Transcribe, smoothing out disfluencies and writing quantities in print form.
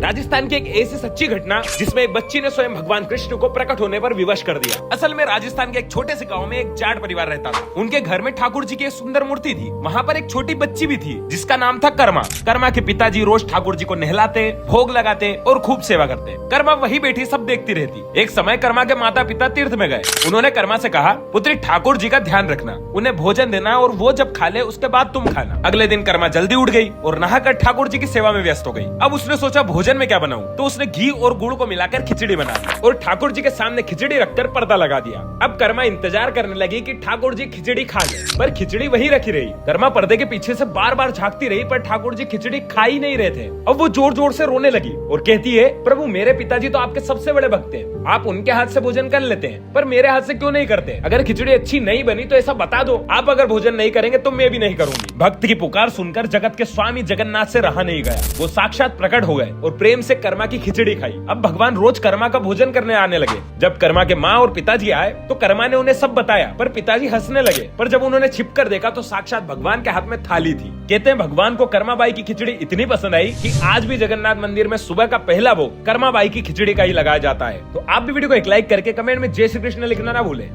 राजस्थान की एक ऐसी सच्ची घटना जिसमें एक बच्ची ने स्वयं भगवान कृष्ण को प्रकट होने पर विवश कर दिया। असल में राजस्थान के एक छोटे से गांव में एक जाट परिवार रहता था। उनके घर में ठाकुर जी की एक सुंदर मूर्ति थी। वहाँ पर एक छोटी बच्ची भी थी जिसका नाम था कर्मा। कर्मा के पिताजी रोज ठाकुर जी को नहलाते, भोग लगाते और खूब सेवा करते। कर्मा वही बैठी सब देखती रहती। एक समय कर्मा के माता पिता तीर्थ में गए। उन्होंने कर्मा से कहा, पुत्री ठाकुर जी का ध्यान रखना, उन्हें भोजन देना और वो जब खा ले उसके बाद तुम खाना। अगले दिन कर्मा जल्दी उठ गई और नहाकर ठाकुर जी की सेवा में व्यस्त हो गई। अब उसने सोचा भोजन में क्या बनाऊं, तो उसने घी और गुड़ को मिलाकर खिचड़ी बना दी और ठाकुर जी के सामने खिचड़ी रखकर पर्दा लगा दिया। अब कर्मा इंतजार करने लगी कि ठाकुर जी खिचड़ी खा ले, पर खिचड़ी वही रखी रही। कर्मा पर्दे के पीछे से बार बार झांकती रही पर ठाकुर जी खिचड़ी खा ही नहीं रहे थे। अब वो जोर जोर से रोने लगी और कहती है, प्रभु मेरे पिताजी तो आपके सबसे बड़े भक्त हैं, आप उनके हाथ से भोजन कर लेते हैं, पर मेरे हाथ से क्यों नहीं करते? अगर खिचड़ी अच्छी नहीं बनी तो ऐसा बता दो, आप अगर भोजन नहीं करेंगे तो मैं भी नहीं करूंगी। भक्त की पुकार सुनकर जगत के स्वामी जगन्नाथ से रहा नहीं गया। वो साक्षात प्रकट हो गए और प्रेम से कर्मा की खिचड़ी खाई। अब भगवान रोज कर्मा का भोजन करने आने लगे। जब कर्मा के माँ और पिताजी आए तो कर्मा ने उन्हें सब बताया, पर पिताजी हंसने लगे। पर जब उन्होंने छिपकर देखा तो साक्षात भगवान के हाथ में थाली थी। कहते हैं भगवान को कर्मा बाई की खिचड़ी इतनी पसंद आई कि आज भी जगन्नाथ मंदिर में सुबह का पहला भोग कर्मा बाई की खिचड़ी का ही लगाया जाता है। तो आप भी वीडियो को एक लाइक करके कमेंट में जय श्री कृष्ण लिखना ना भूलें।